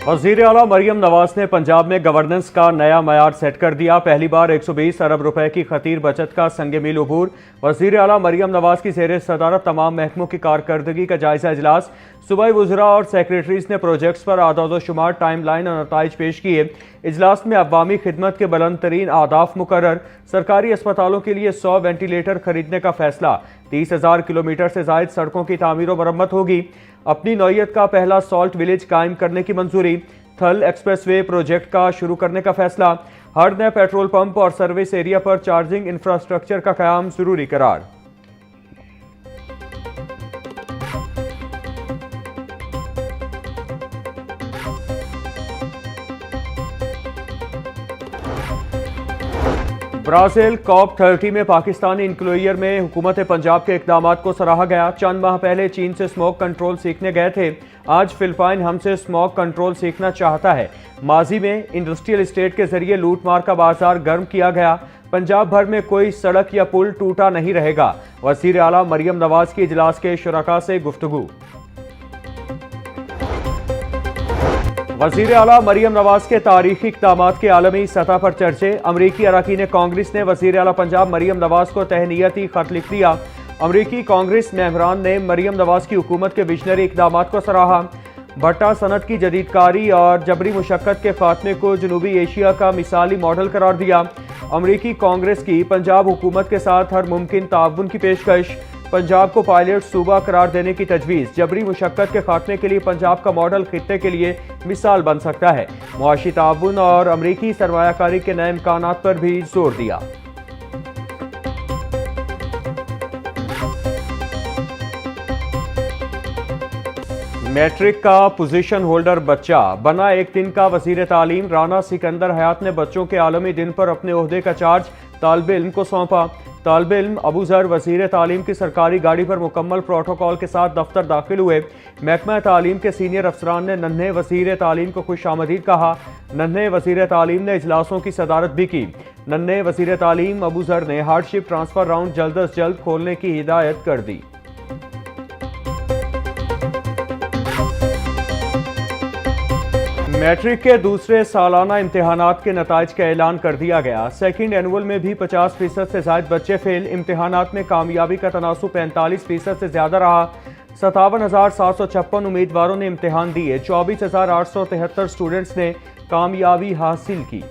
वज़ीर आला मरियम नवाज ने पंजाब में गवर्नेंस का नया मयार सेट कर दिया। पहली बार 120 अरब रुपए की खतीर बचत का संगे मील अबूर। वज़ीर आला मरियम नवाज की ज़ेर सदारत तमाम महकमों की कारकर्दगी का जायजा इजलास। सूबाई वज़रा और सेक्रेटरीज ने प्रोजेक्ट्स पर आदाद-ओ-शुमार, टाइम लाइन और नताइज पेश किए। इजलास में अवामी खिदमत के बुलंद तरीन आदाफ मुकर्रर। सरकारी अस्पतालों के लिए 100 वेंटिलेटर खरीदने का फैसला। 30,000 किलोमीटर से जायद सड़कों की तामीर व मरम्मत होगी। अपनी नौयत का पहला सॉल्ट विलेज कायम करने की मंजूरी। थल एक्सप्रेसवे प्रोजेक्ट का शुरू करने का फैसला। हर नए पेट्रोल पंप और सर्विस एरिया पर चार्जिंग इंफ्रास्ट्रक्चर का क़याम जरूरी करार। ब्राज़ील COP30 में पाकिस्तानी इंक्लोयर में हुकूमत पंजाब के इक़दाम को सराहा गया। चंद माह पहले चीन से स्मोक कंट्रोल सीखने गए थे। आज फिलिपाइन हमसे स्मोक कंट्रोल सीखना चाहता है। माजी में इंडस्ट्रियल एस्टेट के जरिए लूट मार का बाजार गर्म किया गया। पंजाब भर में कोई सड़क या पुल टूटा नहीं रहेगा। वज़ीर आला मरियम नवाज की इजलास के शुरका से गुफ्तगू। वज़ीर आला मरियम नवाज के तारीखी इक़दामात के आलमी सतह पर चर्चे। अमरीकी अरकान कांग्रेस ने वज़ीर आला पंजाब मरियम नवाज को तहनीयती खत लिख दिया। अमरीकी कांग्रेस मेंबरान ने मरियम नवाज की हुकूमत के विजनरी इक़दामात को सराहा। भट्टा सनत की जदीदकारी और जबरी मुशक्कत के खात्मे को जनूबी एशिया का मिसाली मॉडल करार दिया। अमरीकी कांग्रेस की पंजाब हुकूमत के साथ हर मुमकिन ताउन की पेशकश। पंजाब को पायलट सूबा करार देने की तजवीज़। जबरी मुशक्कत के खात्मे के लिए पंजाब का मॉडल खित्ते के लिए मिसाल बन सकता है। मुआशी ताउन और अमरीकी सरमायाकारी के नए इम्कानात पर भी जोर दिया। मैट्रिक का पोजीशन होल्डर बच्चा बना एक दिन का वज़ीर तालीम। राना सिकंदर हयात ने बच्चों के आलमी दिन पर अपने ओहदे का चार्ज तालिब इल्म को सौंपा। तालिब इल्म अबू ज़र वज़ीर तालीम की सरकारी गाड़ी पर मुकम्मल प्रोटोकॉल के साथ दफ्तर दाखिल हुए। महकमा तालीम के सीनियर अफसरान ने नन्हे वज़ीर तालीम को खुश आमदीद कहा। नन्हे वज़ीर तालीम ने इजलासों की सदारत भी की। नन्हे वज़ीर तालीम अबू ज़र ने हार्डशिप ट्रांसफ़र राउंड जल्द अज जल्द खोलने की हिदायत कर दी। मैट्रिक के दूसरे सालाना इम्तहानात के नताइज का ऐलान कर दिया गया। सेकंड एनुअल में भी 50% से ज्यादा बच्चे फेल। इम्तहानात में कामयाबी का तनासुब 45% से ज्यादा रहा। 57,756 उम्मीदवारों ने इम्तहान दिए। 24,873 स्टूडेंट्स ने कामयाबी हासिल की।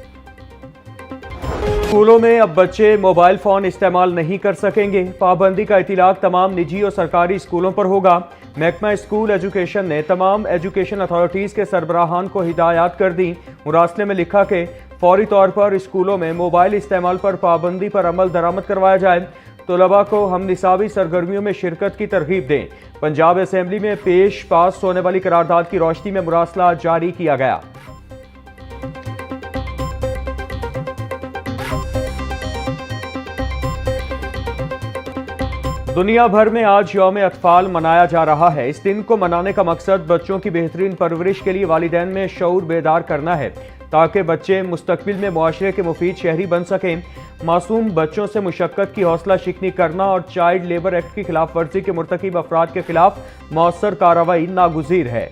स्कूलों में अब बच्चे मोबाइल फोन इस्तेमाल नहीं कर सकेंगे। पाबंदी का इतलाक तमाम निजी और सरकारी स्कूलों पर होगा। महकमा स्कूल एजुकेशन ने तमाम एजुकेशन अथॉरिटीज़ के सरबराहान को हिदायत कर दी। मुरासले में लिखा कि फौरी तौर पर स्कूलों में मोबाइल इस्तेमाल पर पाबंदी पर अमल दरामद करवाया जाए। तलबा को हम निसाबी सरगर्मियों में शिरकत की तरगीब दें। पंजाब असेंबली में पास होने वाली करारदाद की रोशनी में मुरासला जारी किया गया। दुनिया भर में आज यौम अतफाल मनाया जा रहा है। इस दिन को मनाने का मकसद बच्चों की बेहतरीन परवरिश के लिए वालिदैन में शऊर बेदार करना है, ताकि बच्चे मुस्तकबिल में मुआशरे के मुफीद शहरी बन सकें। मासूम बच्चों से मुशक्कत की हौसला शिकनी करना और चाइल्ड लेबर एक्ट की खिलाफ वर्जी के मुर्तकिब अफराद के खिलाफ मौसर कार्रवाई नागुज़ीर है।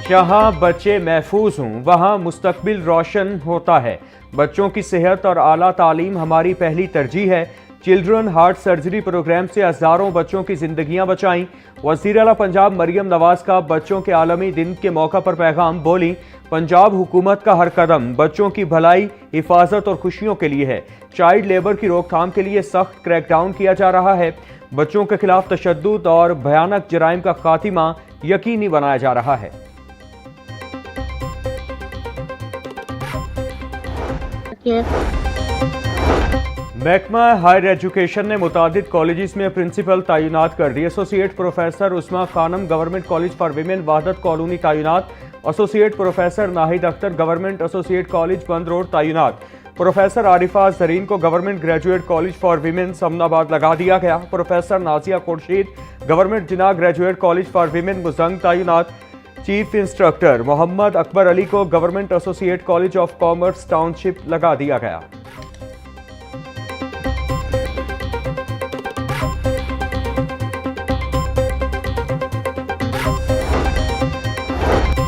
जहां बच्चे महफूज हों वहां मुस्तकबिल रोशन होता है। बच्चों की सेहत और आला तालीम हमारी पहली तरजीह है। चिल्ड्रन हार्ट सर्जरी प्रोग्राम से हज़ारों बच्चों की जिंदगियां बचाईं। वज़ीर आला पंजाब मरियम नवाज का बच्चों के आलमी दिन के मौका पर पैगाम। बोली, पंजाब हुकूमत का हर कदम बच्चों की भलाई, हिफाजत और खुशियों के लिए है। चाइल्ड लेबर की रोकथाम के लिए सख्त क्रैकडाउन किया जा रहा है। बच्चों के खिलाफ तशद्दुद और भयानक जराइम का खात्मा यकीनी बनाया जा रहा है। महकमा हायर एजुकेशन ने मुतादिद कॉलेजेस में प्रिंसिपल तैनात कर दी। Associate professor Usma Khanam government college for women Wahdat colony तैनात। Associate professor Nahid Akhtar government associate college Bund road तैनात। प्रोफेसर आरिफा जरीन को government graduate college for women Samanabad लगा दिया गया। Professor Nazia Khurshid government Jinnah graduate college for women Muzang तैनात। चीफ इंस्ट्रक्टर मोहम्मद अकबर अली को government associate college of commerce township लगा दिया गया।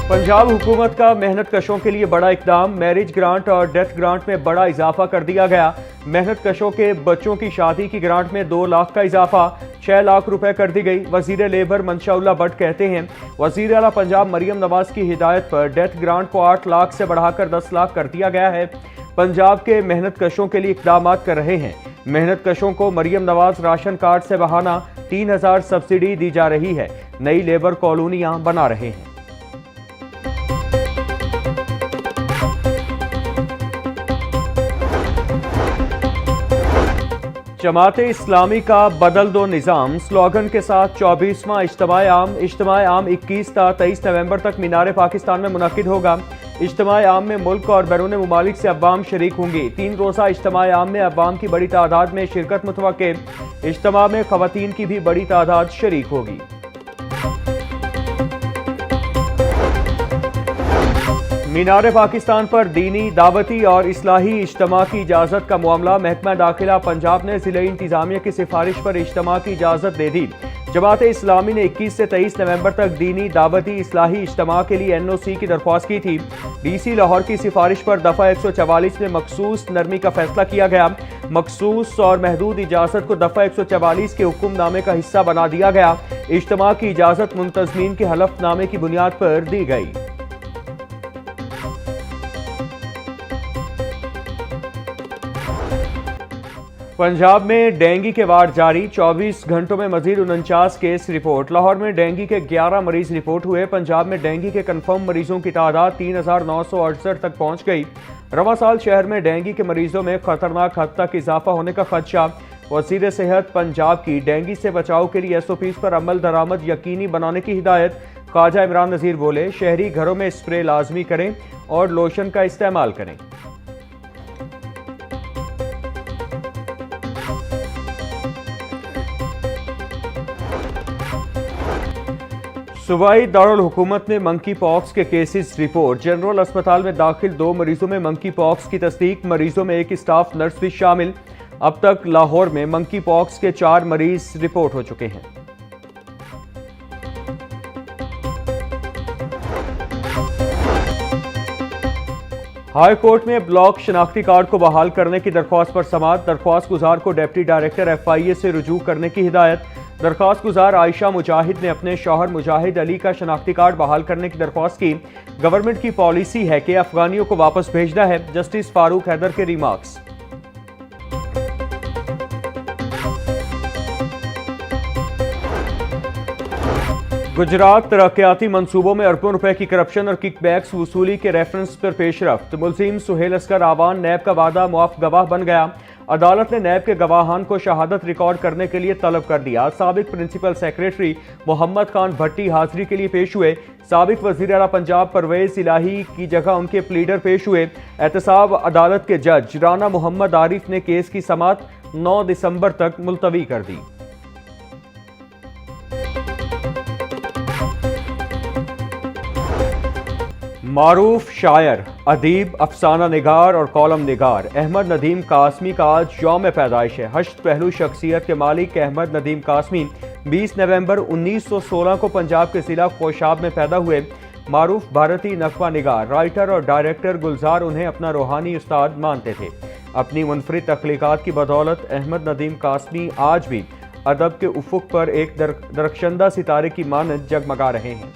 पंजाब हुकूमत का मेहनत कशों के लिए बड़ा इकदाम, मैरिज ग्रांट और डेथ ग्रांट में बड़ा इजाफा कर दिया गया। मेहनत कशों के बच्चों की शादी की ग्रांट में 2 लाख का इजाफा 6 लाख रुपए कर दी गई। वजीर लेबर मंशाउल्लाह भट्ट कहते हैं, वजीर आला पंजाब मरियम नवाज की हिदायत पर डेथ ग्रांट को 8 लाख से बढ़ाकर 10 लाख कर दिया गया है। पंजाब के मेहनत कशों के लिए इकदाम कर रहे हैं। मेहनत कशों को मरियम नवाज राशन कार्ड से बहाना 3000 सब्सिडी दी जा रही है। नई लेबर कॉलोनियां बना रहे हैं। जमाते इस्लामी का बदल दो निज़ाम स्लोगन के साथ 24वां इज्तिमा आम 21 ता 23 नवंबर तक मीनार पाकिस्तान में मुनक्किद होगा। इज्तिमा आम में मुल्क और बैरून मुमालिक से अवाम शरीक होंगी। 3 रोज़ा इज्तिमा आम में अवाम की बड़ी तादाद में शिरकत मुतवक्के। इज्तिमा में खवातीन की भी बड़ी तादाद शरीक होगी। मीनार पाकिस्तान पर दीनी, दावती और इस्लाही इज्तिमा की इजाज़त का मामला। महकमा दाखिला पंजाब ने ज़िले इंतज़ामिया की सिफारिश पर इज्तिमा की इजाज़त दे दी। जमाते इस्लामी ने 21 से 23 नवंबर तक दीनी, दावती, इस्लाही इज्तिमा के लिए NOC की दरख्वास्त की थी। DC लाहौर की सिफारिश पर दफ़ा 144 में मखसूस नरमी का फैसला किया गया। मखसूस और महदूद इजाज़त को दफ़ा 144 के हुक्मनामे का हिस्सा बना दिया गया। इज्तिमा की इजाज़त मुंतज़मीन के हलफनामे की बुनियाद पर दी गई। पंजाब में डेंगू के वार्ड जारी, 24 घंटों में मजीद 49 केस रिपोर्ट। लाहौर में डेंगू के 11 मरीज रिपोर्ट हुए। पंजाब में डेंगू के कंफर्म मरीजों की तादाद 3968 तक पहुंच गई। रवां साल शहर में डेंगू के मरीजों में खतरनाक हद तक इजाफा होने का खदशा। वज़ीर सेहत पंजाब की डेंगू से बचाव के लिए SOPs पर अमल दरामद यकीनी बनाने की हिदायत। ख्वाजा इमरान नज़ीर बोले, शहरी घरों में स्प्रे लाजमी करें और लोशन का इस्तेमाल करें। सूबाई दारुल हुकूमत में मंकी पॉक्स के केसेस रिपोर्ट। जनरल अस्पताल में दाखिल 2 मरीजों में मंकी पॉक्स की तस्दीक। मरीजों में एक स्टाफ नर्स भी शामिल। अब तक लाहौर में मंकी पॉक्स के 4 मरीज रिपोर्ट हो चुके हैं। हाई कोर्ट में ब्लॉक शनाख्ती कार्ड को बहाल करने की दरख्वास्त पर समाअत। दरख्वास्त गुजार को डिप्टी डायरेक्टर FIA से रुजू करने की हिदायत। दरख्वास्त गुजार आयशा मुजाहिद ने अपने शौहर मुजाहिद अली का शनाख्ती कार्ड बहाल करने की दरख्वास्त की। गवर्नमेंट की पॉलिसी है कि अफगानियों को वापस भेजना है। जस्टिस फारूक हैदर के रिमार्क्स। गुजरात तरक्याती मंसूबों में अरबों रुपए की करप्शन और किकबैक्स वसूली के रेफरेंस पर पेशरफ्त। मुलजिम सुहेल अस्कर आवान नैब का वादा मुआफ गवाह बन गया। अदालत ने नैब के गवाहान को शहादत रिकॉर्ड करने के लिए तलब कर दिया। साबिक प्रिंसिपल सेक्रेटरी मोहम्मद खान भट्टी हाजिरी के लिए पेश हुए। साबिक वज़ीर आला पंजाब परवेज इलाही की जगह उनके प्लीडर पेश हुए। एहतसाब अदालत के जज राना मोहम्मद आरिफ ने केस की समाअत 9 दिसंबर तक मुलतवी कर दी। मारूफ शायर, अदीब, अफसाना निगार और कॉलम निगार अहमद नदीम कासमी का आज यौम पैदाइश है। हश्त पहलू शख्सियत के मालिक अहमद नदीम कासमी 20 नवंबर 1916 को पंजाब के जिला कोशाब में पैदा हुए। मारूफ भारतीय नकवा निगार, राइटर और डायरेक्टर गुलजार उन्हें अपना रूहानी उस्ताद मानते थे। अपनी मुनफरिद तख्लीकात की बदौलत अहमद नदीम कासमी आज भी अदब के उफुक पर एक दरख्शंदा सितारे की मानद जगमगा रहे हैं।